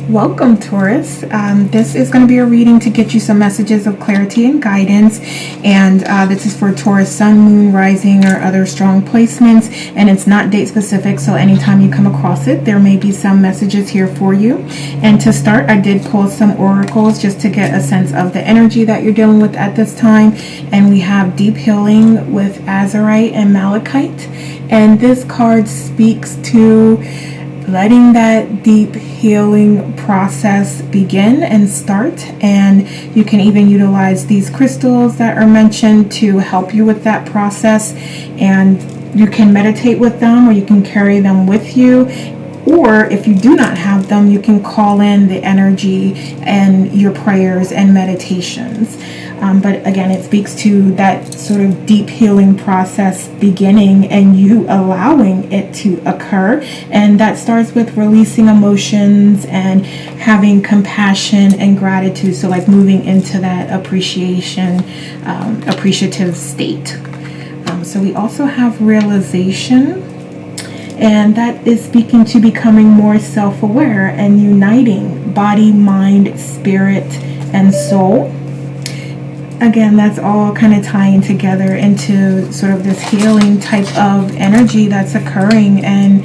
Welcome, Taurus. This is going to be a reading to get you some messages of clarity and guidance. And this is for Taurus, Sun, Moon, Rising, or other strong placements. And it's not date specific, so anytime you come across it, there may be some messages here for you. And to start, I did pull some oracles just to get a sense of the energy that you're dealing with at this time. And we have Deep Healing with Azurite and Malachite. And this card speaks to letting that deep healing process begin and start, and you can even utilize these crystals that are mentioned to help you with that process, and you can meditate with them or you can carry them with you, or if you do not have them, you can call in the energy and your prayers and meditations. But again, it speaks to that sort of deep healing process beginning and you allowing it to occur. And that starts with releasing emotions and having compassion and gratitude. So like moving into that appreciative state. So we also have realization. And that is speaking to becoming more self-aware and uniting body, mind, spirit, and soul. Again, that's all kind of tying together into sort of this healing type of energy that's occurring and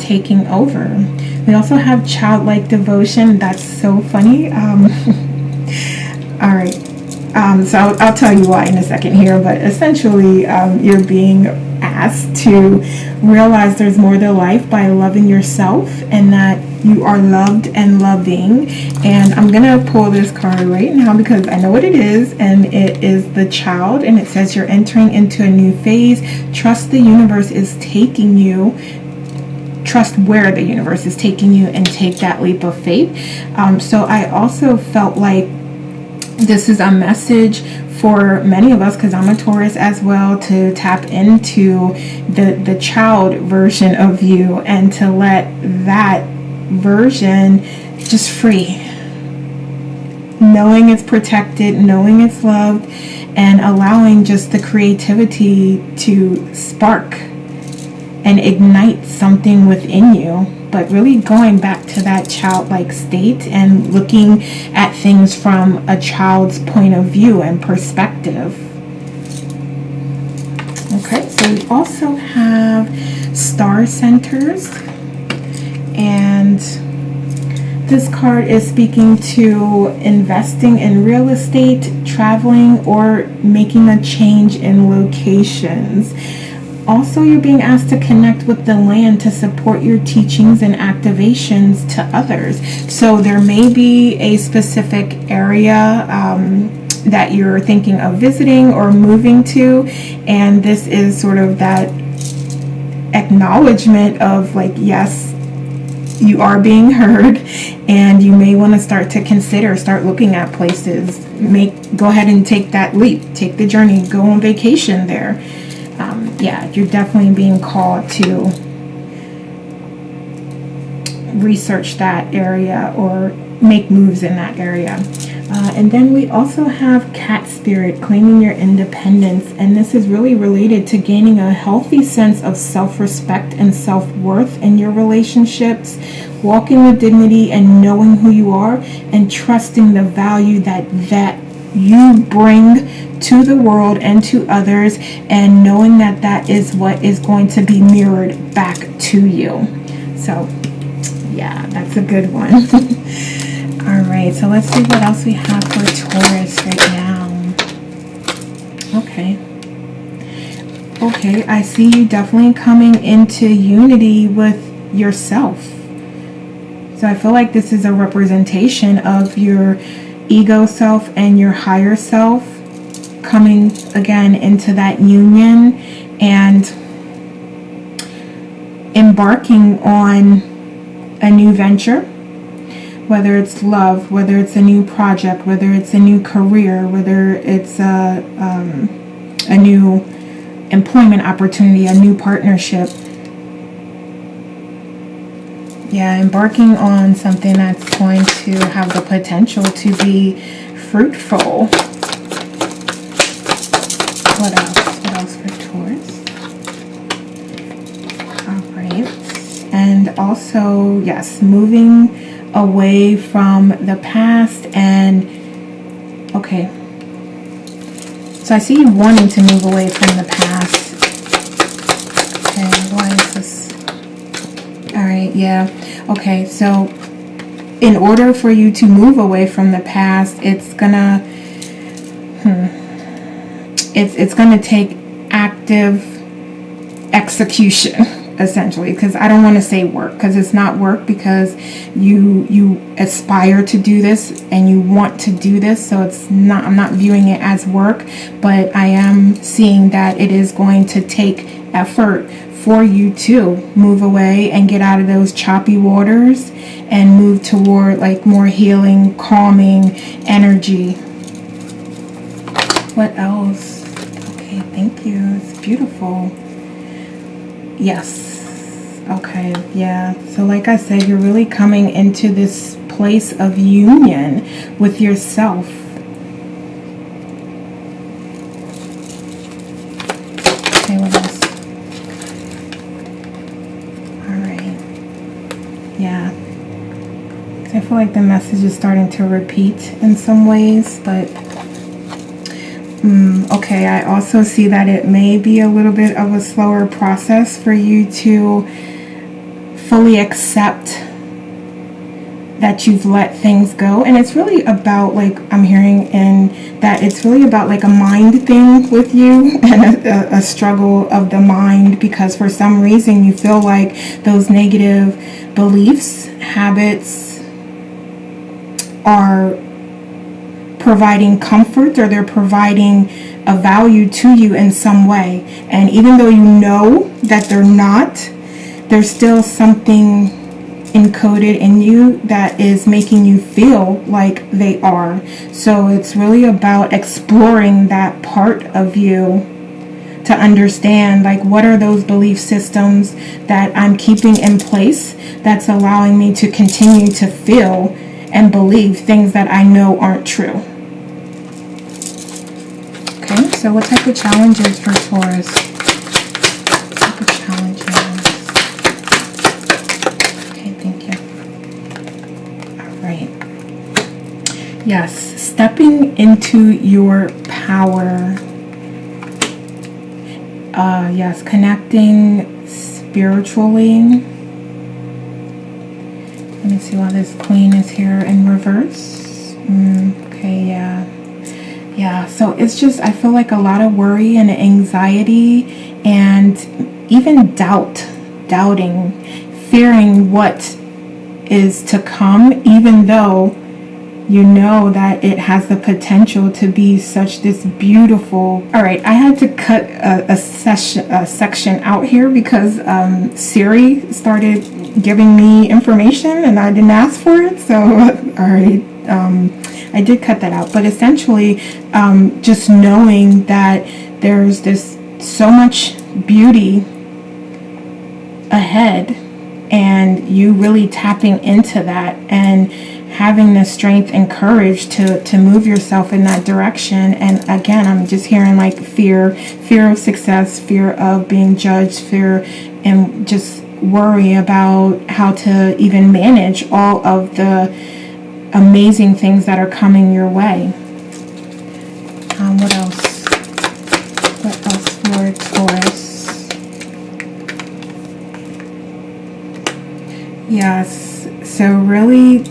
taking over. We also have childlike devotion. That's so funny. All right. So I'll tell you why in a second here, but essentially you're being asked to realize there's more to life by loving yourself and that you are loved and loving. And I'm gonna pull this card right now because I know what it is, and it is the Child, and it says you're entering into a new phase. Trust the universe is taking you. Trust where the universe is taking you and take that leap of faith. So I also felt like this is a message for many of us, because I'm a Taurus as well, to tap into the child version of you and to let that version just free. Knowing it's protected, knowing it's loved, and allowing just the creativity to spark and ignite something within you. But really going back to that childlike state and looking at things from a child's point of view and perspective. Okay, so we also have star centers, and this card is speaking to investing in real estate, traveling, or making a change in locations. Also, you're being asked to connect with the land to support your teachings and activations to others. So there may be a specific area that you're thinking of visiting or moving to, and this is sort of that acknowledgement of like, yes, you are being heard, and you may want to start looking at places. Go ahead and take that leap, take the journey, go on vacation there. Yeah, you're definitely being called to research that area or make moves in that area. And then we also have cat spirit, claiming your independence. And this is really related to gaining a healthy sense of self-respect and self-worth in your relationships, walking with dignity and knowing who you are, and trusting the value that you bring to the world and to others, and knowing that that is what is going to be mirrored back to you. So yeah, that's a good one. All right, so let's see what else we have for Taurus right now. Okay, I see you definitely coming into unity with yourself. So I feel like this is a representation of your ego self and your higher self coming again into that union and embarking on a new venture, whether it's love, whether it's a new project, whether it's a new career, whether it's a new employment opportunity, a new partnership. Yeah, embarking on something that's going to have the potential to be fruitful. What else for Taurus? All right. And also, yes, moving away from the past. And okay, so I see you wanting to move away from the past. Okay, why is this? All right, yeah. Okay, so in order for you to move away from the past, it's gonna it's gonna take active execution, essentially, because I don't want to say work, because it's not work, because you aspire to do this and you want to do this, so it's not, I'm not viewing it as work, but I am seeing that it is going to take effort for you to move away and get out of those choppy waters and move toward like more healing, calming energy. What else? Okay, thank you. It's beautiful. Yes. Okay, yeah. So like I said, you're really coming into this place of union with yourself. Okay, what else? Alright. Yeah. I feel like the message is starting to repeat in some ways, but okay, I also see that it may be a little bit of a slower process for you to fully accept that you've let things go. And it's really about, like I'm hearing in that, it's really about like a mind thing with you, and a struggle of the mind, because for some reason you feel like those negative beliefs, habits are providing comfort, or they're providing a value to you in some way. And even though you know that they're not, there's still something encoded in you that is making you feel like they are. So it's really about exploring that part of you to understand, like, what are those belief systems that I'm keeping in place that's allowing me to continue to feel and believe things that I know aren't true. Okay, so what type of challenges for Taurus? What type of challenges? Okay, thank you. All right. Yes, stepping into your power. Yes, connecting spiritually. Let me see why this Queen is here in reverse. Okay, yeah. Yeah, so it's just, I feel like a lot of worry and anxiety, and even doubting, fearing what is to come, even though you know that it has the potential to be such this beautiful. All right, I had to cut a section out here because Siri started giving me information and I didn't ask for it. So, all right, I did cut that out. But essentially, just knowing that there's this so much beauty ahead, and you really tapping into that and having the strength and courage to move yourself in that direction. And again, I'm just hearing like fear of success, fear of being judged, fear, and just worry about how to even manage all of the amazing things that are coming your way. What else? What else for Taurus? Yes, so really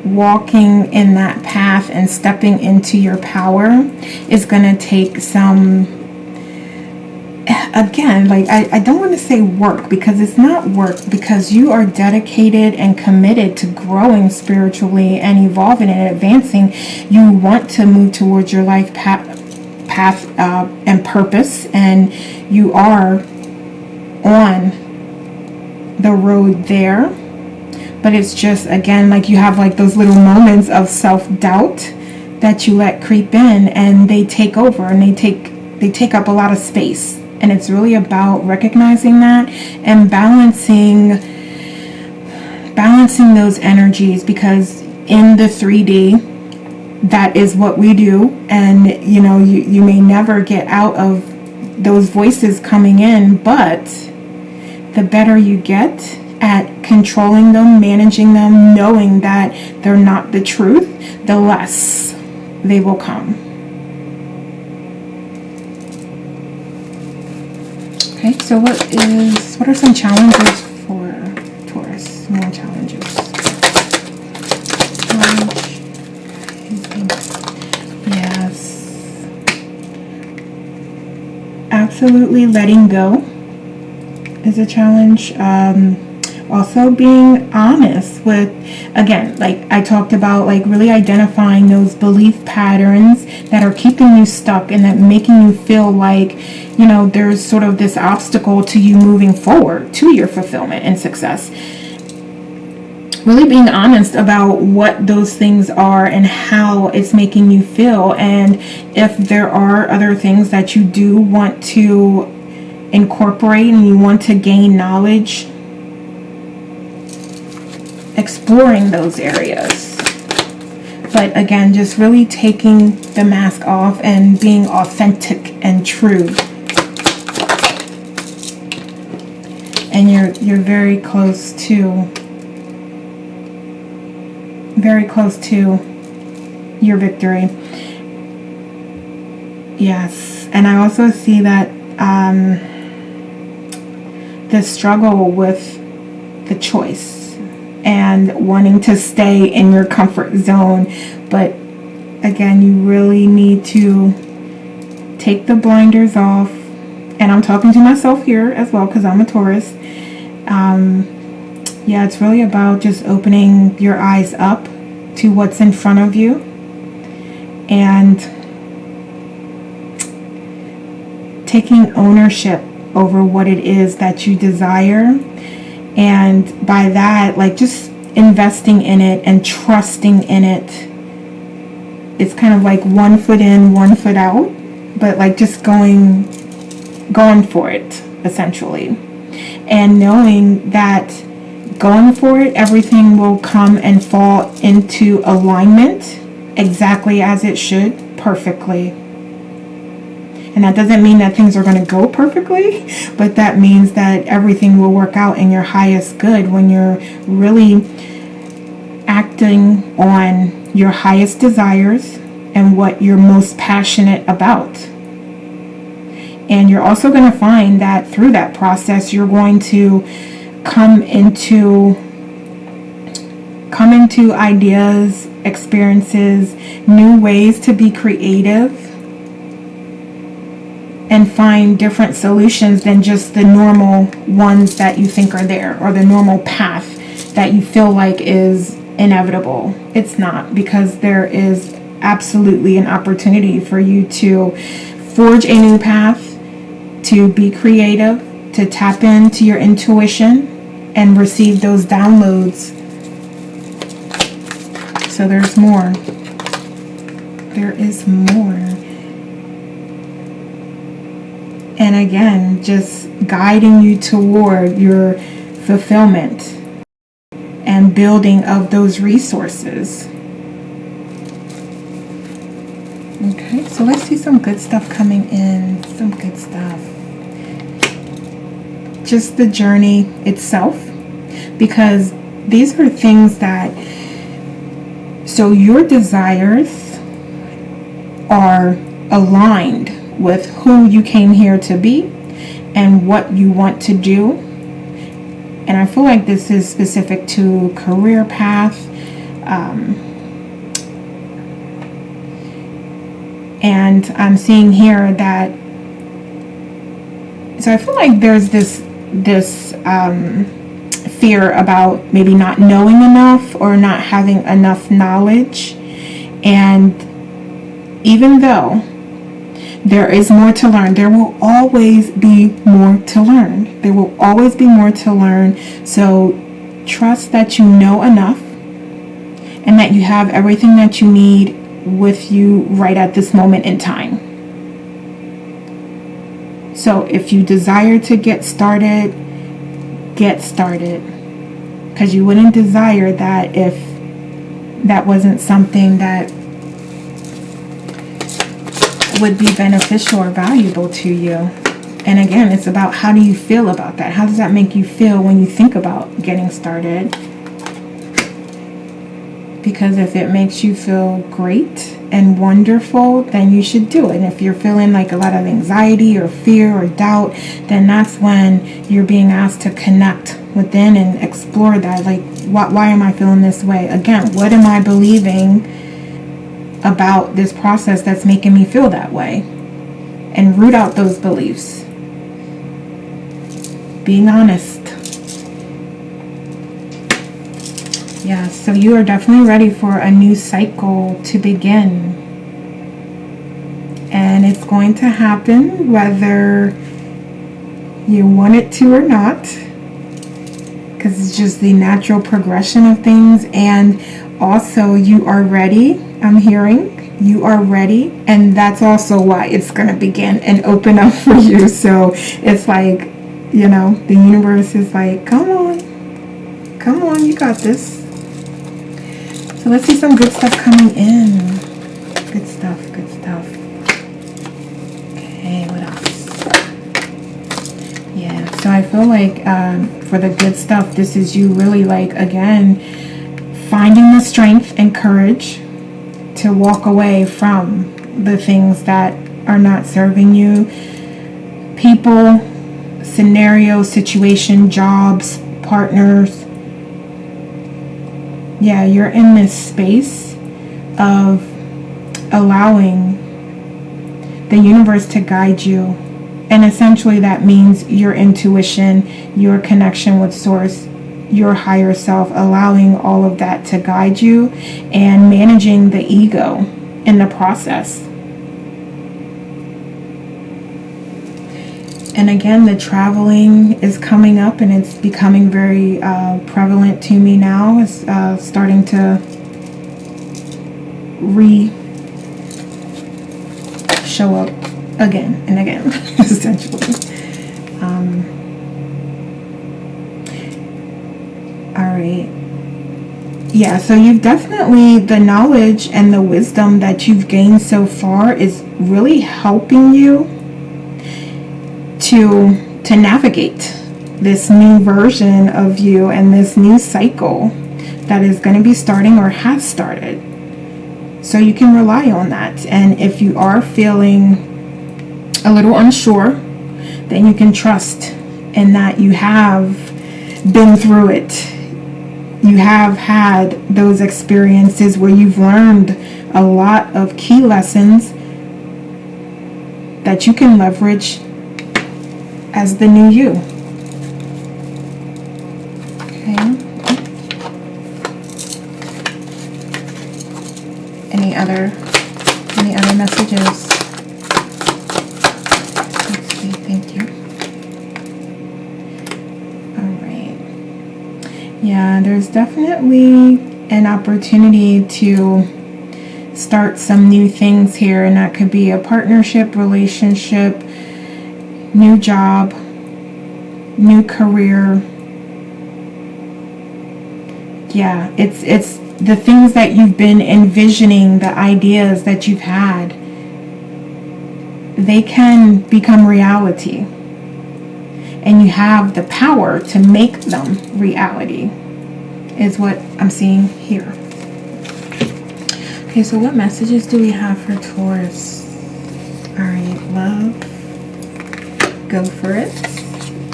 walking in that path and stepping into your power is going to take some, again, like I don't want to say work, because it's not work, because you are dedicated and committed to growing spiritually and evolving and advancing. You want to move towards your life path and purpose, and you are on the road there. But it's just, again, like you have like those little moments of self-doubt that you let creep in, and they take over, and they take up a lot of space. And it's really about recognizing that and balancing those energies, because in the 3D, that is what we do. And you know, you may never get out of those voices coming in, but the better you get at controlling them, managing them, knowing that they're not the truth, the less they will come. Okay, so what are some challenges for Taurus? More challenges. Yes. Absolutely letting go is a challenge. Also being honest with, again, like I talked about, like really identifying those belief patterns that are keeping you stuck and that making you feel like, you know, there's sort of this obstacle to you moving forward to your fulfillment and success. Really being honest about what those things are and how it's making you feel, and if there are other things that you do want to incorporate and you want to gain knowledge, exploring those areas. But again, just really taking the mask off and being authentic and true. And you're very close to your victory. Yes. And I also see that the struggle with the choice and wanting to stay in your comfort zone. But again, you really need to take the blinders off. And I'm talking to myself here as well because I'm a Taurus. Yeah, it's really about just opening your eyes up to what's in front of you and taking ownership over what it is that you desire. And by that, like just investing in it and trusting in it. It's kind of like 1 foot in, 1 foot out, but like just going for it, essentially. And knowing that going for it, everything will come and fall into alignment exactly as it should, perfectly. And that doesn't mean that things are going to go perfectly, but that means that everything will work out in your highest good when you're really acting on your highest desires and what you're most passionate about. And you're also going to find that through that process, you're going to come into ideas, experiences, new ways to be creative, and find different solutions than just the normal ones that you think are there, or the normal path that you feel like is inevitable. It's not, because there is absolutely an opportunity for you to forge a new path, to be creative, to tap into your intuition and receive those downloads. So there's more. There is more. And again, just guiding you toward your fulfillment and building of those resources. Okay, so let's see some good stuff coming in. Some good stuff. Just the journey itself. Because these are things that... So your desires are aligned with who you came here to be and what you want to do. And I feel like this is specific to career path. And I'm seeing here that... So I feel like there's this fear about maybe not knowing enough or not having enough knowledge. And even though there is more to learn, there will always be more to learn. There will always be more to learn. So trust that you know enough and that you have everything that you need with you right at this moment in time. So if you desire to get started, get started. Because you wouldn't desire that if that wasn't something that would be beneficial or valuable to you. And again, it's about how do you feel about that? How does that make you feel when you think about getting started? Because if it makes you feel great and wonderful, then you should do it. And if you're feeling like a lot of anxiety or fear or doubt, then that's when you're being asked to connect within and explore that. Like, why am I feeling this way? Again, what am I believing about this process that's making me feel that way? And root out those beliefs. Being honest. Yeah, so you are definitely ready for a new cycle to begin. And it's going to happen whether you want it to or not. Because it's just the natural progression of things. And also you are ready. I'm hearing you are ready. And that's also why it's going to begin and open up for you. So it's like, you know, the universe is like, come on, you got this. So let's see some good stuff coming in. Good stuff. Okay, what else? Yeah, so I feel like for the good stuff, this is you really like, again, finding the strength and courage to walk away from the things that are not serving you. People, scenario, situation, jobs, partners. Yeah, you're in this space of allowing the universe to guide you. And essentially that means your intuition, your connection with source, your higher self, allowing all of that to guide you and managing the ego in the process. And again, the traveling is coming up and it's becoming very prevalent to me now. It's starting to show up again and again, essentially. All right. Yeah, so you've definitely, the knowledge and the wisdom that you've gained so far is really helping you to navigate this new version of you and this new cycle that is going to be starting or has started. So you can rely on that. And if you are feeling a little unsure, then you can trust in that you have been through it. You have had those experiences where you've learned a lot of key lessons that you can leverage as the new you. Okay. Any other messages? Let's see, thank you. All right. Yeah, there's definitely an opportunity to start some new things here, and that could be a partnership, relationship, new job, new career. Yeah, it's the things that you've been envisioning, the ideas that you've had, they can become reality. And you have the power to make them reality, is what I'm seeing here. Okay, so what messages do we have for Taurus? All right, love. Go for it.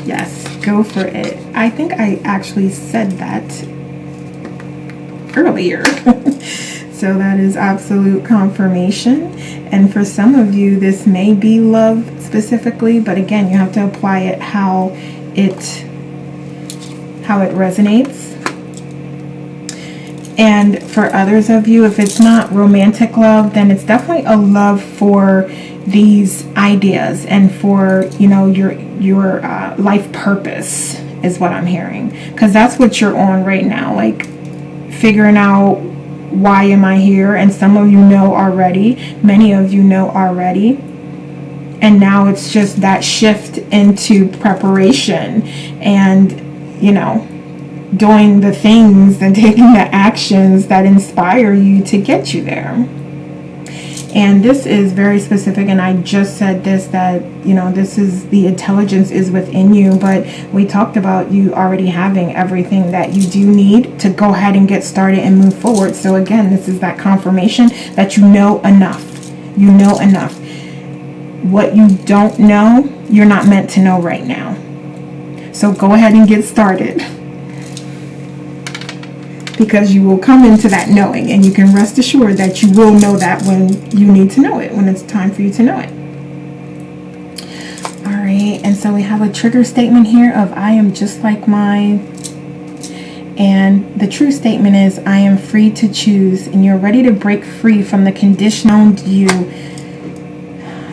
Yes, go for it. I think I actually said that earlier. So that is absolute confirmation. And for some of you, this may be love specifically, but again, you have to apply it how it resonates. And for others of you, if it's not romantic love, then it's definitely a love for these ideas and for, you know, your life purpose is what I'm hearing, because that's what you're on right now, like figuring out why am I here. And some of you know already, many of you know already, and now it's just that shift into preparation and, you know, doing the things and taking the actions that inspire you to get you there. And this is very specific, and I just said this, that, you know, this is the intelligence is within you, but we talked about you already having everything that you do need to go ahead and get started and move forward. So again, this is that confirmation that you know enough. You know enough. What you don't know, you're not meant to know right now. So go ahead and get started, because you will come into that knowing, and you can rest assured that you will know that when you need to know it, when it's time for you to know it. All right, and so we have a trigger statement here of I am just like my, and the true statement is I am free to choose, and you're ready to break free from the condition around you.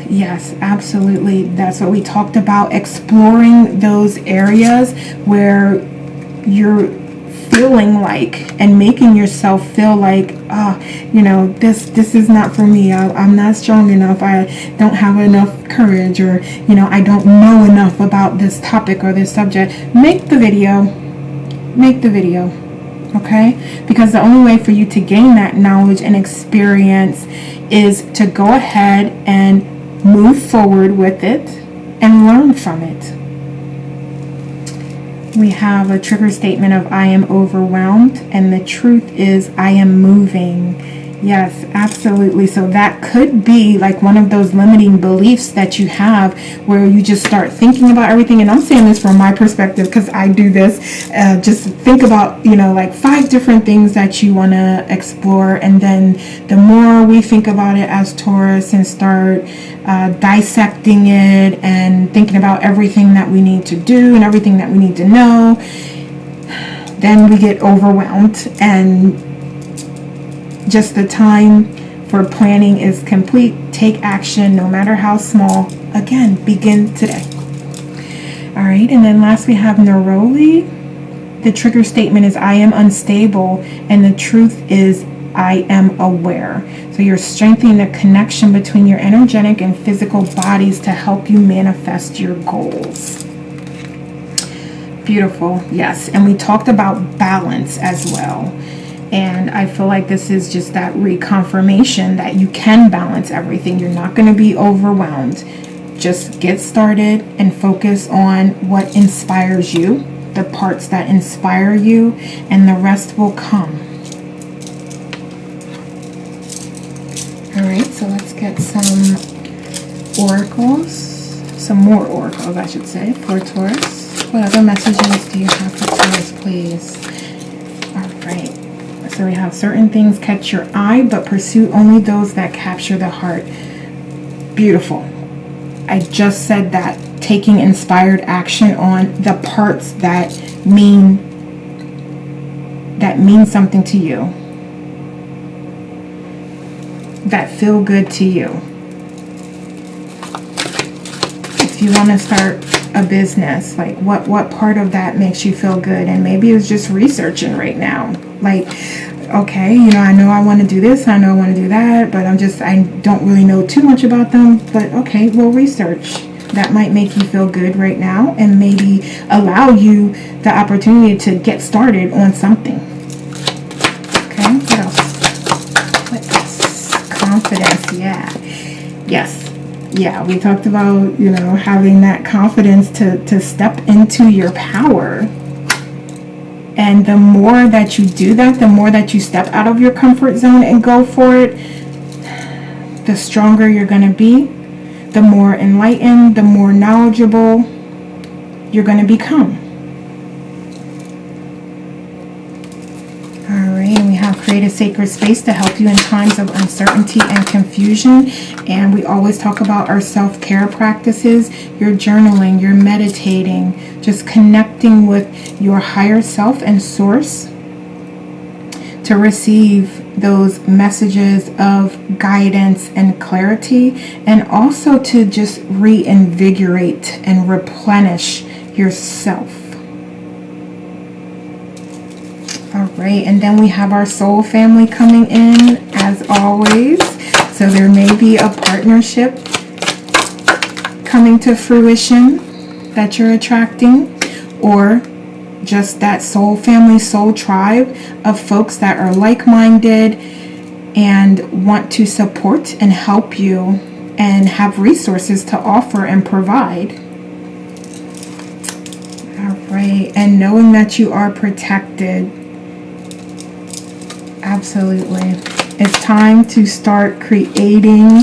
Yes, absolutely. That's what we talked about, exploring those areas where you're feeling like, and making yourself feel like, you know, this is not for me. I'm not strong enough. I don't have enough courage, or, you know, I don't know enough about this topic or this subject. Make the video. Okay? Because the only way for you to gain that knowledge and experience is to go ahead and move forward with it and learn from it. We have a trigger statement of I am overwhelmed, and the truth is I am moving. Yes, absolutely. So that could be like one of those limiting beliefs that you have, where you just start thinking about everything. And I'm saying this from my perspective, because I do this. Just think about, you know, like 5 different things that you want to explore. And then the more we think about it as Taurus and start dissecting it and thinking about everything that we need to do and everything that we need to know, then we get overwhelmed, and just the time for planning is complete. Take action, no matter how small. Again, begin today. All right, and then last we have neroli. The trigger statement is I am unstable, and the truth is I am aware. So you're strengthening the connection between your energetic and physical bodies to help you manifest your goals. Beautiful. Yes, and we talked about balance as well. And I feel like this is just that reconfirmation that you can balance everything. You're not going to be overwhelmed. Just get started and focus on what inspires you, the parts that inspire you, and the rest will come. All right, so let's get some oracles, some more oracles, I should say, for Taurus. What other messages do you have for Taurus, please? All right. So we have certain things catch your eye, but pursue only those that capture the heart. Beautiful. I just said that. Taking inspired action on the parts that mean something to you, that feel good to you. If you want to start a business, like what part of that makes you feel good? And maybe it's just researching right now, like, okay, you know I want to do this, I know I want to do that, but I don't really know too much about them. But okay, well, research. That might make you feel good right now, and maybe allow you the opportunity to get started on something. Okay, what else? What else? Confidence. Yes. Yeah, we talked about, you know, having that confidence to step into your power. And the more that you do that, the more that you step out of your comfort zone and go for it, the stronger you're going to be, the more enlightened, the more knowledgeable you're going to become. All right, and we have create a sacred space to help you in times of uncertainty and confusion. And we always talk about our self-care practices, your journaling, your meditating, just connecting with your higher self and source to receive those messages of guidance and clarity, and also to just reinvigorate and replenish yourself. All right, and then we have our soul family coming in as always. So there may be a partnership coming to fruition that you're attracting, or just that soul family, soul tribe of folks that are like-minded, and want to support and help you and have resources to offer and provide. All right, and knowing that you are protected. Absolutely. It's time to start creating.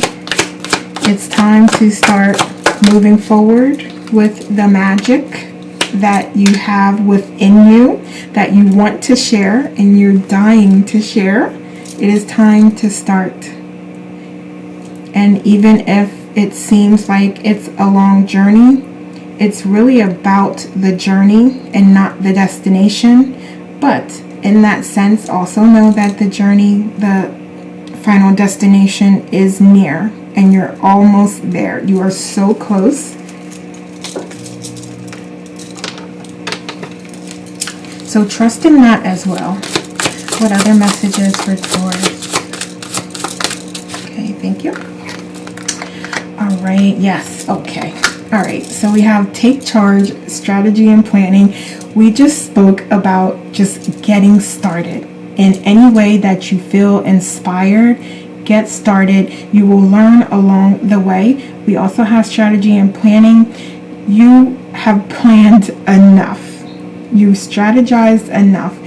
It's time to start moving forward with the magic that you have within you, that you want to share and you're dying to share. It is time to start. And even if it seems like it's a long journey, it's really about the journey and not the destination. But in that sense, also know that the journey, the final destination is near and you're almost there. You are so close. So trust in that as well. What other messages for Taurus? Okay, thank you. All right, yes, okay. All right, so we have take charge, strategy, and planning. We just spoke about just getting started. In any way that you feel inspired, get started. You will learn along the way. We also have strategy and planning. You have planned enough. You strategized enough.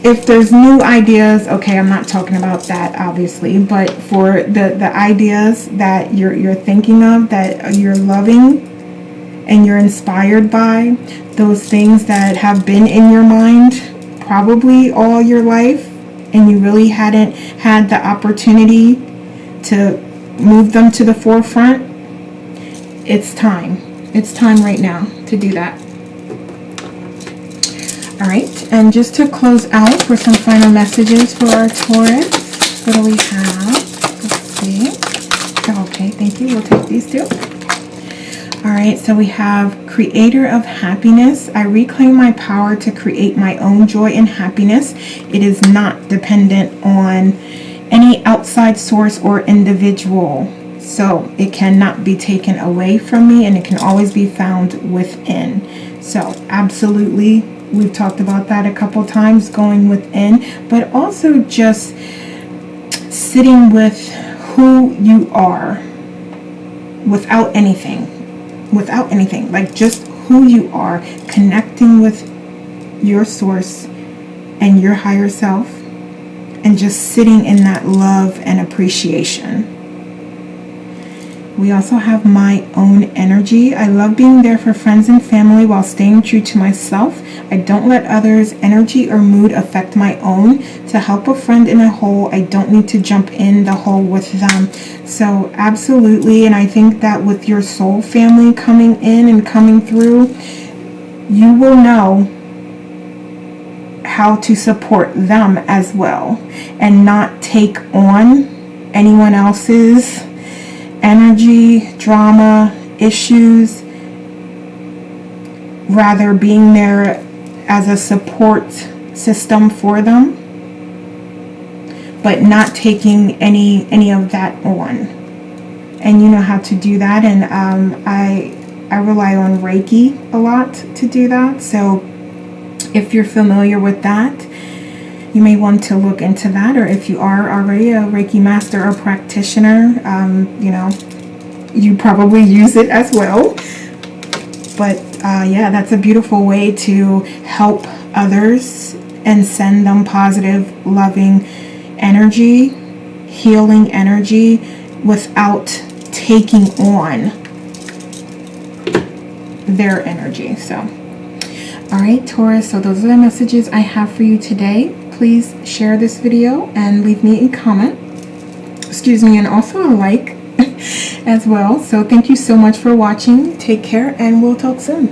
If there's new ideas, okay, I'm not talking about that obviously, but for the ideas that you're thinking of, that you're loving and you're inspired by, those things that have been in your mind probably all your life and you really hadn't had the opportunity to move them to the forefront, it's time. It's time right now to do that. All right, and just to close out for some final messages for our Taurus, what do we have? Let's see. Okay, thank you. We'll take these two. All right, so we have creator of happiness. I reclaim my power to create my own joy and happiness. It is not dependent on any outside source or individual. So it cannot be taken away from me and it can always be found within. So absolutely. We've talked about that a couple times, going within, but also just sitting with who you are without anything, like just who you are, connecting with your source and your higher self, and just sitting in that love and appreciation. We also have my own energy. I love being there for friends and family while staying true to myself. I don't let others' energy or mood affect my own. To help a friend in a hole, I don't need to jump in the hole with them. So absolutely, and I think that with your soul family coming in and coming through, you will know how to support them as well and not take on anyone else's energy, drama, issues, rather being there as a support system for them, but not taking any of that on. And you know how to do that, and I rely on Reiki a lot to do that. So if you're familiar with that, you may want to look into that, or if you are already a Reiki master or practitioner, you probably use it as well. But yeah, that's a beautiful way to help others and send them positive, loving energy, healing energy without taking on their energy. So, all right, Taurus, so those are the messages I have for you today. Please share this video and leave me a comment. And also a like as well. So thank you so much for watching. Take care and we'll talk soon.